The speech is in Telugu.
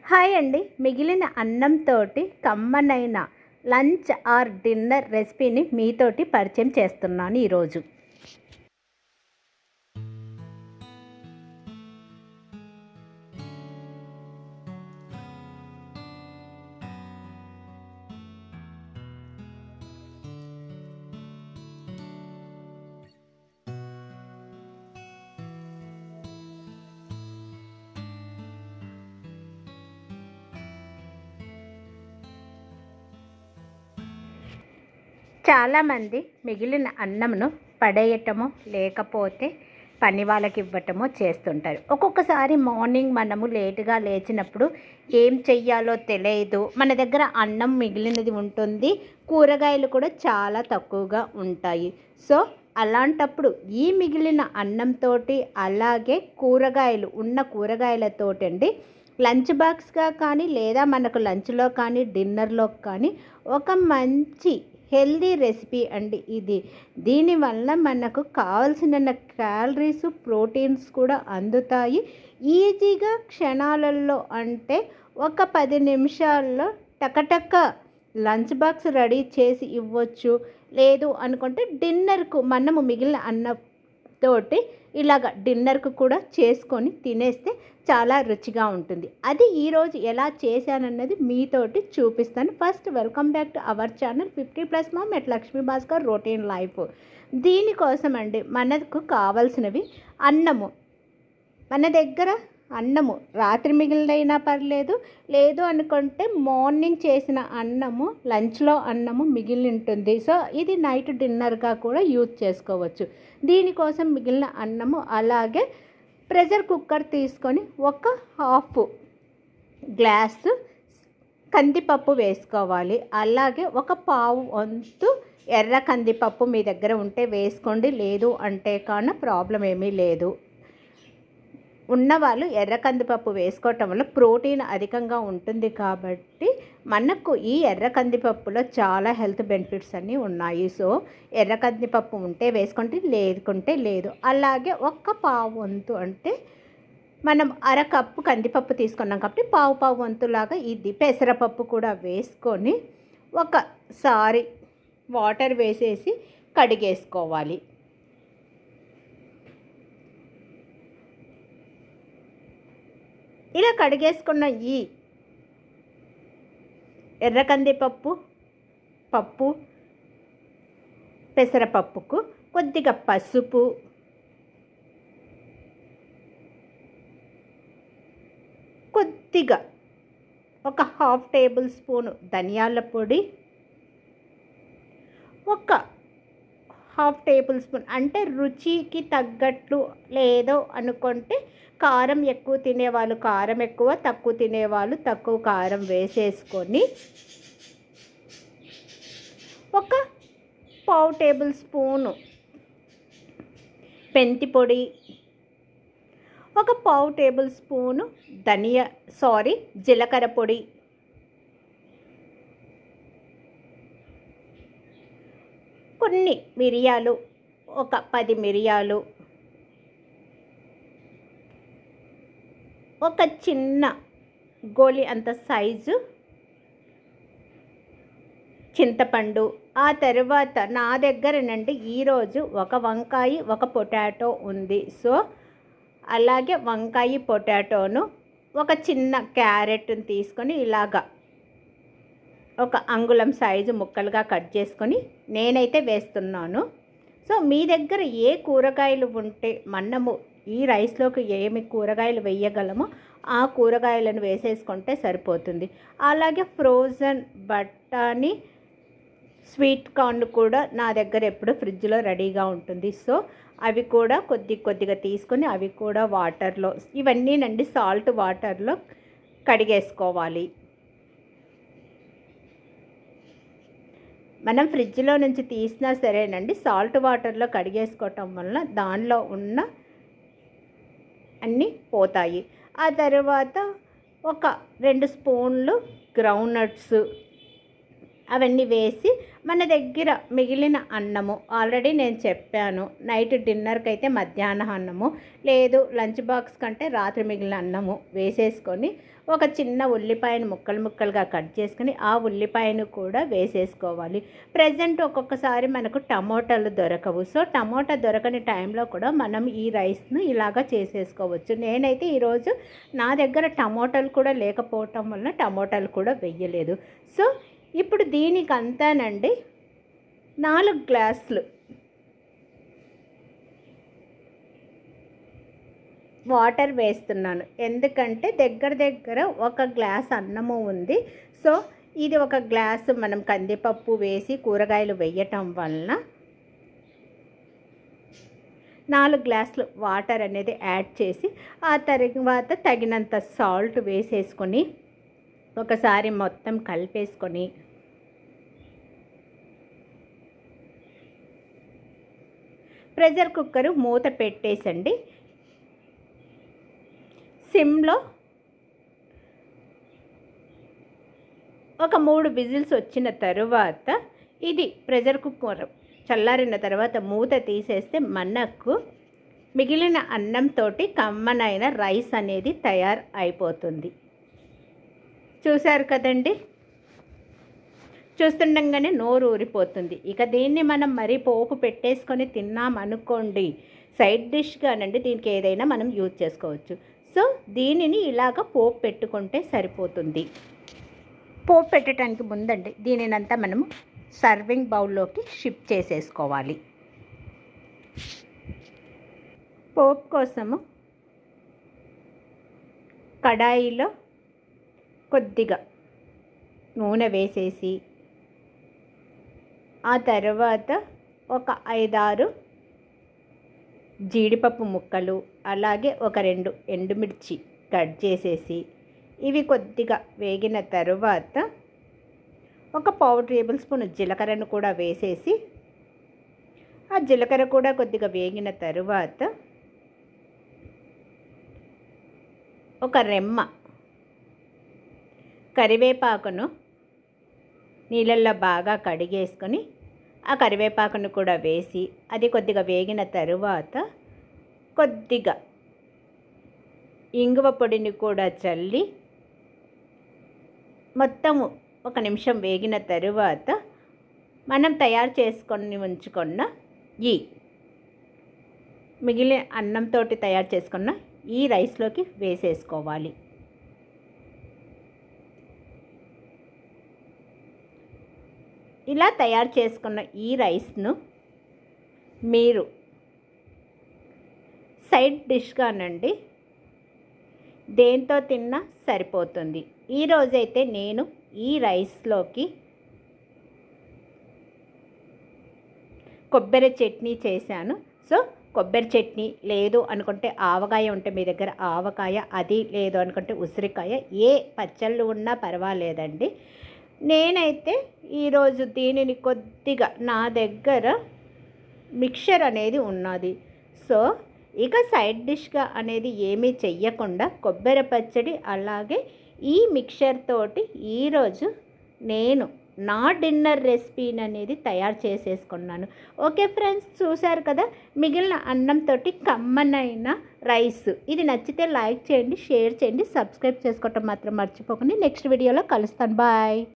హాయ్ అండి. మిగిలిన అన్నంతోటి కమ్మనైన లంచ్ ఆర్ డిన్నర్ రెసిపీని మీతోటి పరిచయం చేస్తున్నాను ఈరోజు. చాలామంది మిగిలిన అన్నంను పడేయటమో లేకపోతే పని వాళ్ళకి ఇవ్వటమో చేస్తుంటారు. ఒక్కొక్కసారి మార్నింగ్ మనము లేటుగా లేచినప్పుడు ఏం చెయ్యాలో తెలియదు. మన దగ్గర అన్నం మిగిలినది ఉంటుంది, కూరగాయలు కూడా చాలా తక్కువగా ఉంటాయి. సో అలాంటప్పుడు ఈ మిగిలిన అన్నంతో అలాగే కూరగాయలు ఉన్న కూరగాయలతోటండి లంచ్ బాక్స్గా కానీ లేదా మనకు లంచ్లో కానీ డిన్నర్లో కానీ ఒక మంచి హెల్దీ రెసిపీ అండి ఇది. దీనివల్ల మనకు కావాల్సిన క్యాలరీస్ ప్రోటీన్స్ కూడా అందుతాయి. ఈజీగా క్షణాలలో అంటే ఒక 10 నిమిషాల్లో టకటక లంచ్ బాక్స్ రెడీ చేసి ఇవ్వచ్చు. లేదు అనుకుంటే డిన్నర్కు మనము మిగిలిన అన్నంతోటి ఇలాగ డిన్నర్కు కూడా చేసుకొని తినేస్తే చాలా రుచిగా ఉంటుంది. అది ఈరోజు ఎలా చేశానన్నది మీతోటి చూపిస్తాను. First welcome back to our channel 50+ mom at Lakshmi Bhaskar routine life. దీనికోసం అండి మనకు కావాల్సినవి అన్నము. మన దగ్గర అన్నము రాత్రి మిగిలినైనా పర్లేదు, లేదు అనుకుంటే మార్నింగ్ చేసిన అన్నము లంచ్లో అన్నము మిగిలి ఉంటుంది. సో ఇది నైట్ డిన్నర్గా కూడా యూజ్ చేసుకోవచ్చు. దీనికోసం మిగిలిన అన్నము అలాగే ప్రెషర్ కుక్కర్ తీసుకొని ఒక హాఫ్ గ్లాసు కందిపప్పు వేసుకోవాలి. అలాగే ఒక పావు వంతు ఎర్ర కందిపప్పు మీ దగ్గర ఉంటే వేసుకోండి, లేదు అంటే కానీ ప్రాబ్లం ఏమీ లేదు. ఉన్నవాళ్ళు ఎర్ర కందిపప్పు వేసుకోవటం వల్ల ప్రోటీన్ అధికంగా ఉంటుంది కాబట్టి మనకు ఈ ఎర్ర కందిపప్పులో చాలా హెల్త్ బెనిఫిట్స్ అన్నీ ఉన్నాయి. సో ఎర్ర కందిపప్పు ఉంటే వేసుకుంటే, లేకుంటే లేదు. అలాగే ఒక్క పావు వంతు అంటే మనం అరకప్పు కందిపప్పు తీసుకున్నాం కాబట్టి పావు వంతులాగా ఇది పెసరపప్పు కూడా వేసుకొని ఒకసారి వాటర్ వేసేసి కడిగేసుకోవాలి. ఇలా కడిగేసుకున్న ఈ ఎర్ర కందిపప్పు పెసరపప్పుకు కొద్దిగా పసుపు, కొద్దిగా ఒక హాఫ్ టేబుల్ స్పూను ధనియాల పొడి, ఒక హాఫ్ టేబుల్ స్పూన్ అంటే రుచికి తగ్గట్లు, లేదో అనుకుంటే కారం ఎక్కువ తినేవాళ్ళు కారం ఎక్కువ, తక్కువ తినేవాళ్ళు తక్కువ కారం వేసేసుకొని ఒక పావు టేబుల్ స్పూను మెంతి పొడి, ఒక పావు టేబుల్ స్పూను జీలకర్ర పొడి, కొన్ని మిరియాలు, ఒక 10 మిరియాలు, ఒక చిన్న గోలి అంత సైజు చింతపండు. ఆ తర్వాత నా దగ్గరనండి ఈరోజు ఒక వంకాయ ఒక పొటాటో ఉంది. సో అలాగే వంకాయ పొటాటోను ఒక చిన్న క్యారెట్ని తీసుకొని ఇలాగా ఒక అంగుళం సైజు ముక్కలుగా కట్ చేసుకొని నేనైతే వేస్తున్నాను. సో మీ దగ్గర ఏ కూరగాయలు ఉంటే మనము ఈ రైస్లోకి ఏమి కూరగాయలు వేయగలమో ఆ కూరగాయలను వేసేసుకుంటే సరిపోతుంది. అలాగే ఫ్రోజన్ బఠానీ, స్వీట్ కార్న్ కూడా నా దగ్గర ఎప్పుడు ఫ్రిడ్జ్లో రెడీగా ఉంటుంది. సో అవి కూడా కొద్దిగా తీసుకొని అవి కూడా వాటర్లో, ఇవన్నీ నండి సాల్ట్ వాటర్లో కడిగేసుకోవాలి. మనం ఫ్రిడ్జ్లో నుంచి తీసినా సరేనండి, సాల్ట్ వాటర్లో కడిగేసుకోవటం వలన దానిలో ఉన్న అన్నీ పోతాయి. ఆ తర్వాత ఒక 2 స్పూన్లు గ్రౌండ్ నట్స్, అవన్నీ వేసి మన దగ్గర మిగిలిన అన్నము ఆల్రెడీ నేను చెప్పాను, నైట్ డిన్నర్కి అయితే మధ్యాహ్నం అన్నము, లేదు లంచ్ బాక్స్ కంటే రాత్రి మిగిలిన అన్నము వేసేసుకొని ఒక చిన్న ఉల్లిపాయను ముక్కలు ముక్కలుగా కట్ చేసుకుని ఆ ఉల్లిపాయను కూడా వేసేసుకోవాలి. ప్రజెంట్ ఒక్కొక్కసారి మనకు టమోటాలు దొరకవు. సో టమోటా దొరకని టైంలో కూడా మనం ఈ రైస్ను ఇలాగా చేసేసుకోవచ్చు. నేనైతే ఈరోజు నా దగ్గర టమోటాలు కూడా లేకపోవటం వల్ల టమోటాలు కూడా వెయ్యలేదు. సో ఇప్పుడు దీనికి అంతానండి 4 గ్లాసులు వాటర్ వేస్తున్నాను. ఎందుకంటే దగ్గర 1 గ్లాస్ అన్నము ఉంది. సో ఇది 1 గ్లాసు మనం కందిపప్పు వేసి కూరగాయలు వేయటం వలన 4 గ్లాసులు వాటర్ అనేది యాడ్ చేసి ఆ తర్వాత తగినంత సాల్ట్ వేసేసుకొని ఒకసారి మొత్తం కలిపేసుకొని ప్రెషర్ కుక్కరు మూత పెట్టేసండి. సిమ్లో ఒక 3 విజిల్స్ వచ్చిన తరువాత ఇది ప్రెషర్ కుక్కర్ చల్లారిన తర్వాత మూత తీసేస్తే మనకు మిగిలిన అన్నంతో కమ్మనైన రైస్ అనేది తయారు అయిపోతుంది. చూశారు కదండి, చూస్తుండగానే నోరు ఊరిపోతుంది. ఇక దీన్ని మనం మరీ పోపు పెట్టేసుకొని తిన్నామనుకోండి, సైడ్ డిష్గానండి, దీనికి ఏదైనా మనం యూజ్ చేసుకోవచ్చు. సో దీనిని ఇలాగ పోపు పెట్టుకుంటే సరిపోతుంది. పోపు పెట్టడానికి ముందండి దీనినంతా మనము సర్వింగ్ బౌల్లోకి షిఫ్ట్ చేసేసుకోవాలి. పోపు కోసము కడాయిలో కొద్దిగా నూనె వేసేసి ఆ తర్వాత ఒక 5-6 జీడిపప్పు ముక్కలు, అలాగే ఒక 2 ఎండుమిర్చి కట్ చేసేసి ఇవి కొద్దిగా వేగిన తరువాత ఒక 1/2 టేబుల్ స్పూన్ జీలకర్రను కూడా వేసేసి ఆ జీలకర్ర కూడా కొద్దిగా వేగిన తరువాత ఒక రెమ్మ కరివేపాకును నీళ్ళల్లో బాగా కడిగేసుకొని ఆ కరివేపాకును కూడా వేసి అది కొద్దిగా వేగిన తరువాత కొద్దిగా ఇంగువ పొడిని కూడా చల్లి మొత్తము 1 నిమిషం వేగిన తరువాత మనం తయారు చేసుకొని ఉంచుకున్న ఈ మిగిలిన అన్నంతో తయారు చేసుకున్న ఈ రైస్లోకి వేసేసుకోవాలి. ఇలా తయారు చేసుకున్న ఈ రైస్ను మీరు సైడ్ డిష్గానండి దేంతో తిన్నా సరిపోతుంది. ఈరోజైతే నేను ఈ రైస్లోకి కొబ్బరి చట్నీ చేశాను. సో కొబ్బరి చట్నీ లేదు అనుకుంటే ఆవకాయ ఉంటే మీ దగ్గర ఆవకాయ, అది లేదు అనుకుంటే ఉసిరికాయ, ఏ పచ్చళ్ళు ఉన్నా పర్వాలేదండి. నేనైతే ఈరోజు దీనిని కొద్దిగా నా దగ్గర మిక్చర్ అనేది ఉన్నది. సో ఇక సైడ్ డిష్గా అనేది ఏమీ చెయ్యకుండా కొబ్బరి పచ్చడి అలాగే ఈ మిక్చర్ తోటి ఈరోజు నేను నా డిన్నర్ రెసిపీని అనేది తయారు చేసేసుకున్నాను. ఓకే ఫ్రెండ్స్, చూశారు కదా మిగిలిన అన్నంతో కమ్మనైన రైస్. ఇది నచ్చితే లైక్ చేయండి, షేర్ చేయండి, సబ్స్క్రైబ్ చేసుకోవటం మాత్రం మర్చిపోకండి. నెక్స్ట్ వీడియోలో కలుస్తాను. బాయ్.